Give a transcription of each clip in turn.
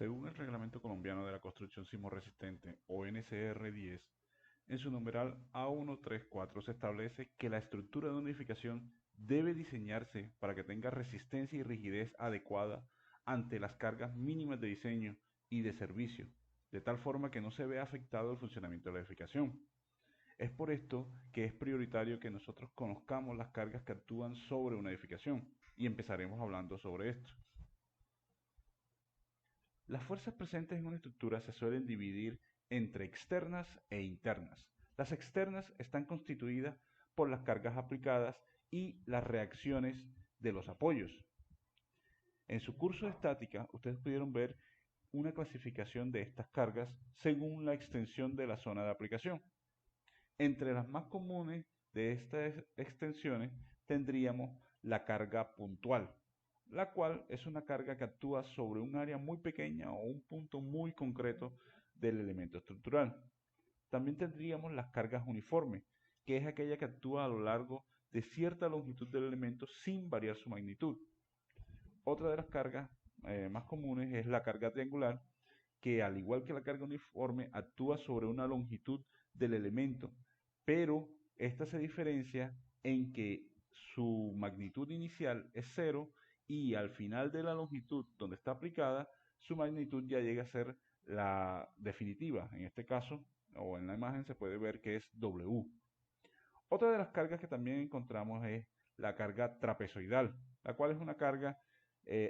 Según el Reglamento Colombiano de la Construcción Sismorresistente o NCR-10, en su numeral A134 se establece que la estructura de una edificación debe diseñarse para que tenga resistencia y rigidez adecuada ante las cargas mínimas de diseño y de servicio, de tal forma que no se vea afectado el funcionamiento de la edificación. Es por esto que es prioritario que nosotros conozcamos las cargas que actúan sobre una edificación y empezaremos hablando sobre esto. Las fuerzas presentes en una estructura se suelen dividir entre externas e internas. Las externas están constituidas por las cargas aplicadas y las reacciones de los apoyos. En su curso de estática, ustedes pudieron ver una clasificación de estas cargas según la extensión de la zona de aplicación. Entre las más comunes de estas extensiones tendríamos la carga puntual, la cual es una carga que actúa sobre un área muy pequeña o un punto muy concreto del elemento estructural. También tendríamos las cargas uniformes, que es aquella que actúa a lo largo de cierta longitud del elemento sin variar su magnitud. Otra de las cargas más comunes es la carga triangular, que al igual que la carga uniforme actúa sobre una longitud del elemento, pero esta se diferencia en que su magnitud inicial es cero y al final de la longitud donde está aplicada, su magnitud ya llega a ser la definitiva. En este caso, o en la imagen, se puede ver que es W. Otra de las cargas que también encontramos es la carga trapezoidal, la cual es una carga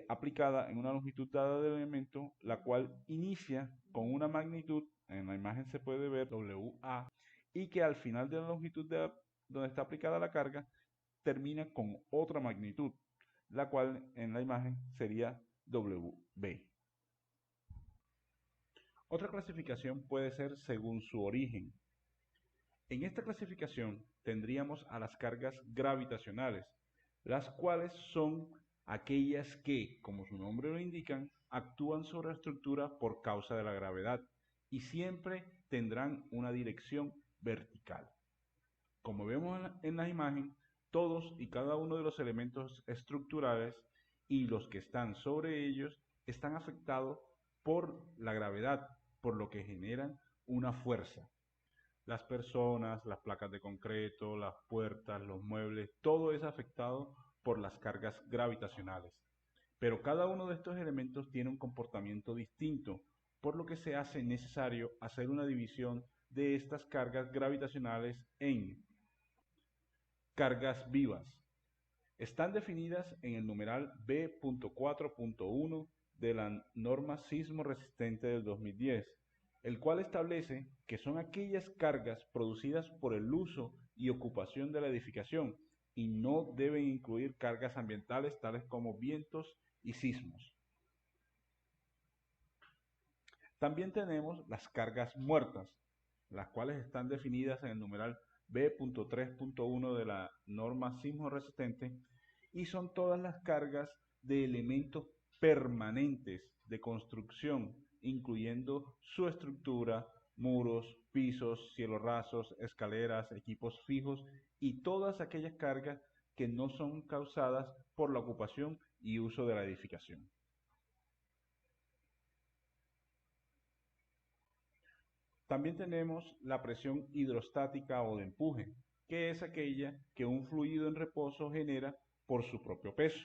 aplicada en una longitud dada del elemento, la cual inicia con una magnitud, en la imagen se puede ver WA, y que al final de la longitud donde está aplicada la carga, termina con otra magnitud, la cual en la imagen sería WB. Otra clasificación puede ser según su origen. En esta clasificación tendríamos a las cargas gravitacionales, las cuales son aquellas que, como su nombre lo indican, actúan sobre la estructura por causa de la gravedad y siempre tendrán una dirección vertical. Como vemos en la imagen, todos y cada uno de los elementos estructurales y los que están sobre ellos están afectados por la gravedad, por lo que generan una fuerza. Las personas, las placas de concreto, las puertas, los muebles, todo es afectado por las cargas gravitacionales. Pero cada uno de estos elementos tiene un comportamiento distinto, por lo que se hace necesario hacer una división de estas cargas gravitacionales en cargas vivas. Están definidas en el numeral B.4.1 de la norma sismo resistente del 2010, el cual establece que son aquellas cargas producidas por el uso y ocupación de la edificación y no deben incluir cargas ambientales tales como vientos y sismos. También tenemos las cargas muertas, las cuales están definidas en el numeral B.3.1 de la norma sismo resistente y son todas las cargas de elementos permanentes de construcción, incluyendo su estructura, muros, pisos, cielos rasos, escaleras, equipos fijos y todas aquellas cargas que no son causadas por la ocupación y uso de la edificación. También tenemos la presión hidrostática o de empuje, que es aquella que un fluido en reposo genera por su propio peso.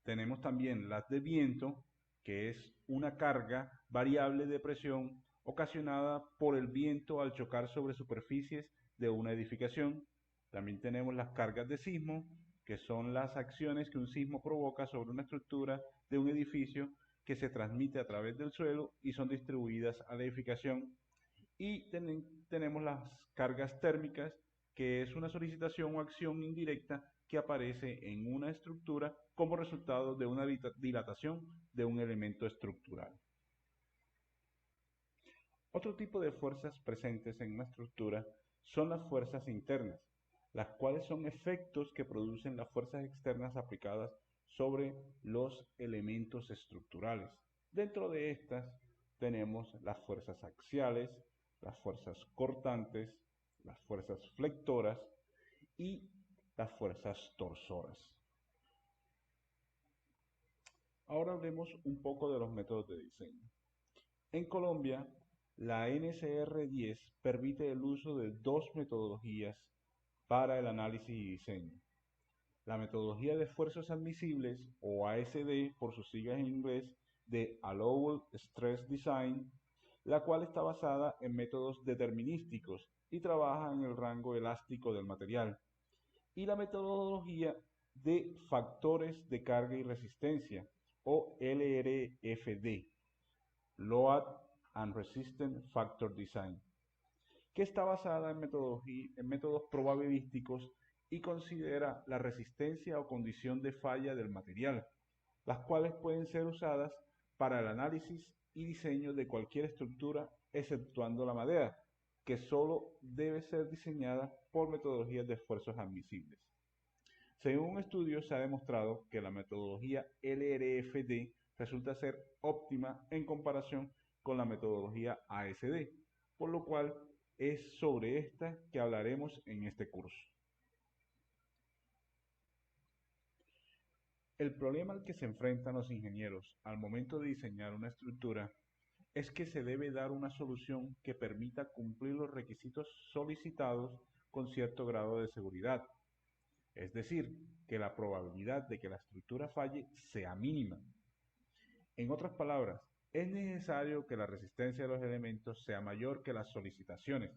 Tenemos también las de viento, que es una carga variable de presión ocasionada por el viento al chocar sobre superficies de una edificación. También tenemos las cargas de sismo, que son las acciones que un sismo provoca sobre una estructura de un edificio que se transmite a través del suelo y son distribuidas a la edificación. Y tenemos las cargas térmicas, que es una solicitación o acción indirecta que aparece en una estructura como resultado de una dilatación de un elemento estructural. Otro tipo de fuerzas presentes en una estructura son las fuerzas internas, las cuales son efectos que producen las fuerzas externas aplicadas sobre los elementos estructurales. Dentro de estas tenemos las fuerzas axiales, las fuerzas cortantes, las fuerzas flectoras y las fuerzas torsoras. Ahora hablemos un poco de los métodos de diseño. En Colombia, la NCR10 permite el uso de dos metodologías para el análisis y diseño. La metodología de esfuerzos admisibles, o ASD por sus siglas en inglés, de Allowable Stress Design, la cual está basada en métodos determinísticos y trabaja en el rango elástico del material, y la metodología de factores de carga y resistencia, o LRFD, Load and Resistance Factor Design, que está basada en métodos probabilísticos y considera la resistencia o condición de falla del material, las cuales pueden ser usadas para el análisis y diseño de cualquier estructura exceptuando la madera, que solo debe ser diseñada por metodologías de esfuerzos admisibles. Según un estudio, se ha demostrado que la metodología LRFD resulta ser óptima en comparación con la metodología ASD, por lo cual es sobre esta que hablaremos en este curso. El problema al que se enfrentan los ingenieros al momento de diseñar una estructura es que se debe dar una solución que permita cumplir los requisitos solicitados con cierto grado de seguridad. Es decir, que la probabilidad de que la estructura falle sea mínima. En otras palabras, es necesario que la resistencia de los elementos sea mayor que las solicitaciones,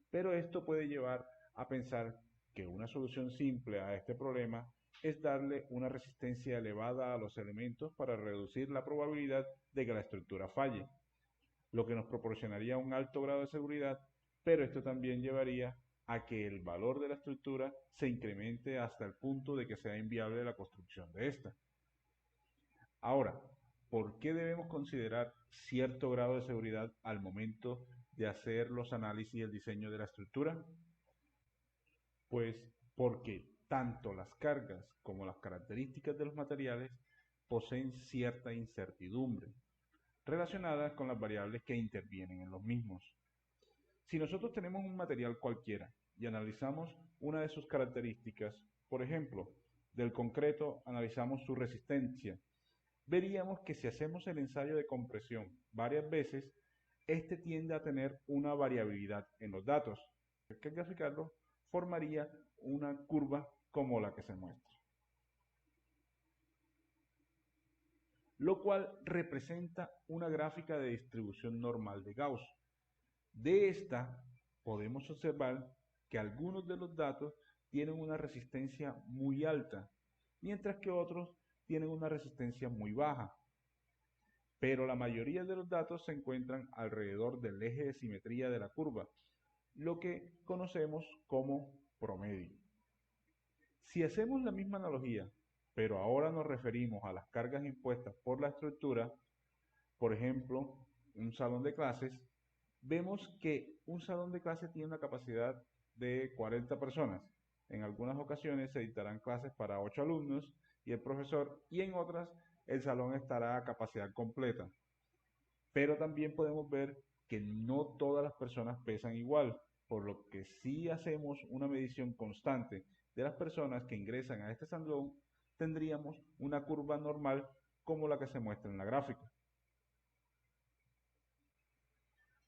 pero esto puede llevar a pensar que una solución simple a este problema es darle una resistencia elevada a los elementos para reducir la probabilidad de que la estructura falle, lo que nos proporcionaría un alto grado de seguridad, pero esto también llevaría a que el valor de la estructura se incremente hasta el punto de que sea inviable la construcción de esta. Ahora, ¿por qué debemos considerar cierto grado de seguridad al momento de hacer los análisis y el diseño de la estructura? Pues porque tanto las cargas como las características de los materiales poseen cierta incertidumbre relacionadas con las variables que intervienen en los mismos. Si nosotros tenemos un material cualquiera y analizamos una de sus características, por ejemplo, del concreto analizamos su resistencia, veríamos que si hacemos el ensayo de compresión varias veces, este tiende a tener una variabilidad en los datos, que al graficarlo formaría una curva como la que se muestra, lo cual representa una gráfica de distribución normal de Gauss. De esta podemos observar que algunos de los datos tienen una resistencia muy alta, mientras que otros tienen una resistencia muy baja. Pero la mayoría de los datos se encuentran alrededor del eje de simetría de la curva, lo que conocemos como promedio. Si hacemos la misma analogía, pero ahora nos referimos a las cargas impuestas por la estructura, por ejemplo, un salón de clases, vemos que un salón de clases tiene una capacidad de 40 personas. En algunas ocasiones se dictarán clases para 8 alumnos y el profesor, y en otras el salón estará a capacidad completa. Pero también podemos ver que no todas las personas pesan igual, por lo que si hacemos una medición constante de las personas que ingresan a este salón, tendríamos una curva normal como la que se muestra en la gráfica.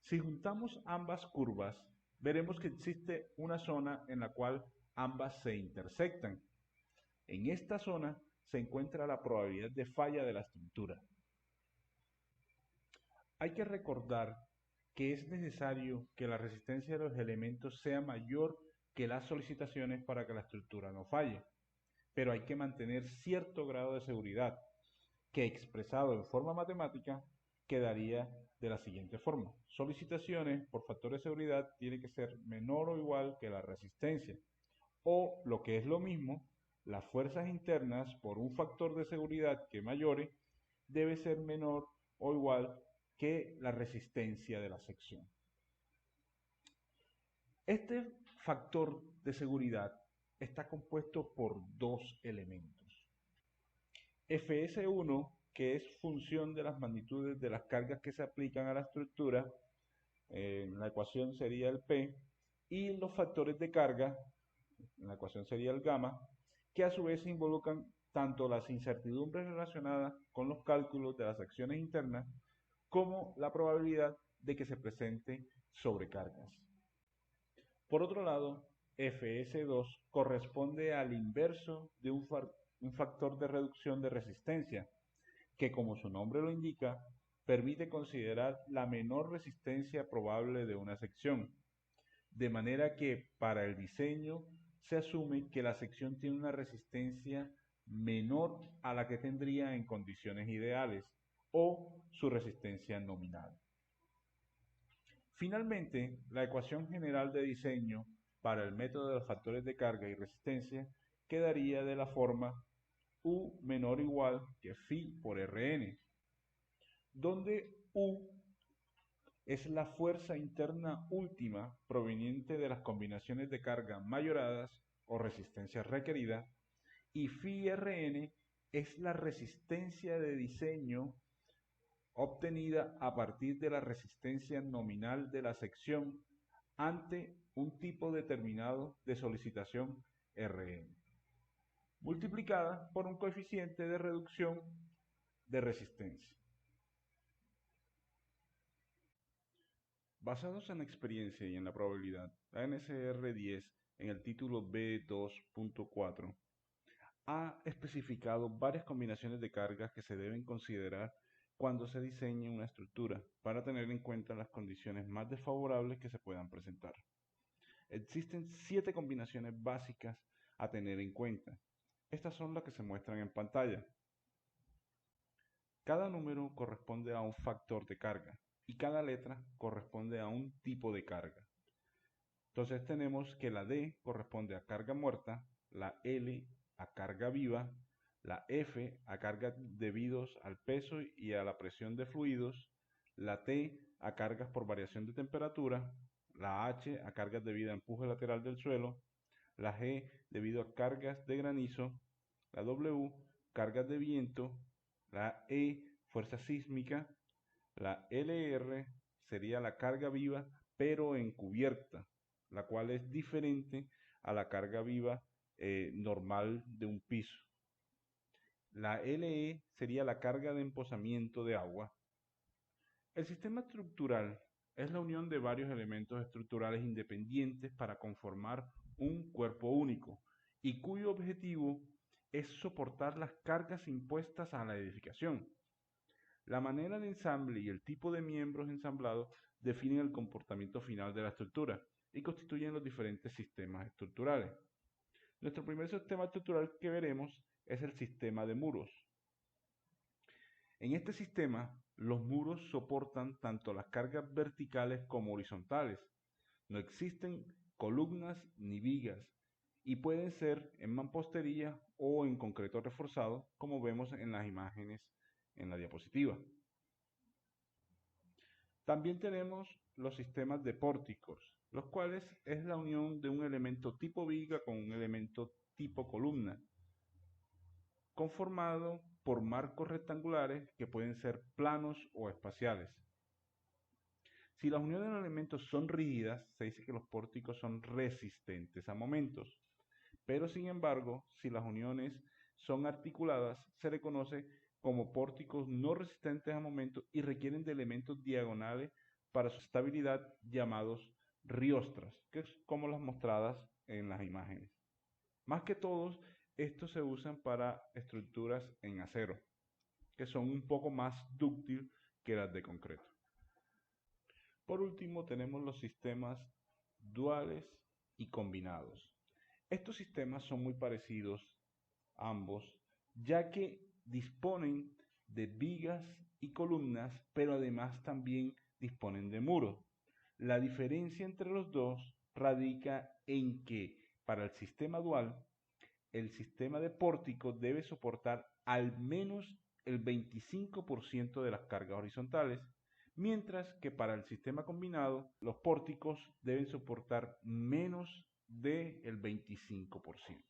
Si juntamos ambas curvas, veremos que existe una zona en la cual ambas se intersectan. En esta zona se encuentra la probabilidad de falla de la estructura. Hay que recordar que es necesario que la resistencia de los elementos sea mayor que las solicitaciones para que la estructura no falle, pero hay que mantener cierto grado de seguridad, que expresado en forma matemática quedaría de la siguiente forma. Solicitaciones por factor de seguridad tiene que ser menor o igual que la resistencia, o lo que es lo mismo, las fuerzas internas por un factor de seguridad que mayore debe ser menor o igual que la resistencia de la sección. Este factor de seguridad está compuesto por dos elementos. Fs1, que es función de las magnitudes de las cargas que se aplican a la estructura, en la ecuación sería el P, y los factores de carga, en la ecuación sería el gamma, que a su vez tanto las incertidumbres relacionadas con los cálculos de las acciones internas como la probabilidad de que se presenten sobrecargas. Por otro lado, Fs2 corresponde al inverso de un factor de reducción de resistencia, que como su nombre lo indica, permite considerar la menor resistencia probable de una sección, de manera que para el diseño se asume que la sección tiene una resistencia menor a la que tendría en condiciones ideales o su resistencia nominal. Finalmente, la ecuación general de diseño para el método de los factores de carga y resistencia quedaría de la forma U menor o igual que phi por Rn, donde U es la fuerza interna última proveniente de las combinaciones de carga mayoradas o resistencia requerida, y phi Rn es la resistencia de diseño obtenida a partir de la resistencia nominal de la sección ante un tipo determinado de solicitación Rn, multiplicada por un coeficiente de reducción de resistencia. Basados en la experiencia y en la probabilidad, la NCR 10 en el título B2.4 ha especificado varias combinaciones de cargas que se deben considerar cuando se diseñe una estructura para tener en cuenta las condiciones más desfavorables que se puedan presentar. Existen 7 combinaciones básicas a tener en cuenta. Estas son las que se muestran en pantalla. Cada número corresponde a un factor de carga y cada letra corresponde a un tipo de carga. Entonces tenemos que la D corresponde a carga muerta, la L a carga viva, la F a cargas debidos al peso y a la presión de fluidos, la T a cargas por variación de temperatura, la H a cargas debido a empuje lateral del suelo, la G debido a cargas de granizo, la W cargas de viento, la E fuerza sísmica, la LR sería la carga viva pero encubierta, la cual es diferente a la carga viva normal de un piso. La LE sería la carga de emposamiento de agua. El sistema estructural es la unión de varios elementos estructurales independientes para conformar un cuerpo único y cuyo objetivo es soportar las cargas impuestas a la edificación. La manera de ensamble y el tipo de miembros ensamblados definen el comportamiento final de la estructura y constituyen los diferentes sistemas estructurales. Nuestro primer sistema estructural que veremos es el sistema de muros. En este sistema, los muros soportan tanto las cargas verticales como horizontales. No existen columnas ni vigas y pueden ser en mampostería o en concreto reforzado, como vemos en las imágenes en la diapositiva. También tenemos los sistemas de pórticos, los cuales es la unión de un elemento tipo viga con un elemento tipo columna, conformado por marcos rectangulares que pueden ser planos o espaciales. Si las uniones de elementos son rígidas, se dice que los pórticos son resistentes a momentos. Pero sin embargo, si las uniones son articuladas, se le conoce como pórticos no resistentes a momentos y requieren de elementos diagonales para su estabilidad llamados riostras, que es como las mostradas en las imágenes. Más que todos, estos se usan para estructuras en acero, que son un poco más dúctiles que las de concreto. Por último, tenemos los sistemas duales y combinados. Estos sistemas son muy parecidos ambos, ya que disponen de vigas y columnas, pero además también disponen de muros. La diferencia entre los dos radica en que para el sistema dual, el sistema de pórtico debe soportar al menos el 25% de las cargas horizontales, mientras que para el sistema combinado, los pórticos deben soportar menos del 25%.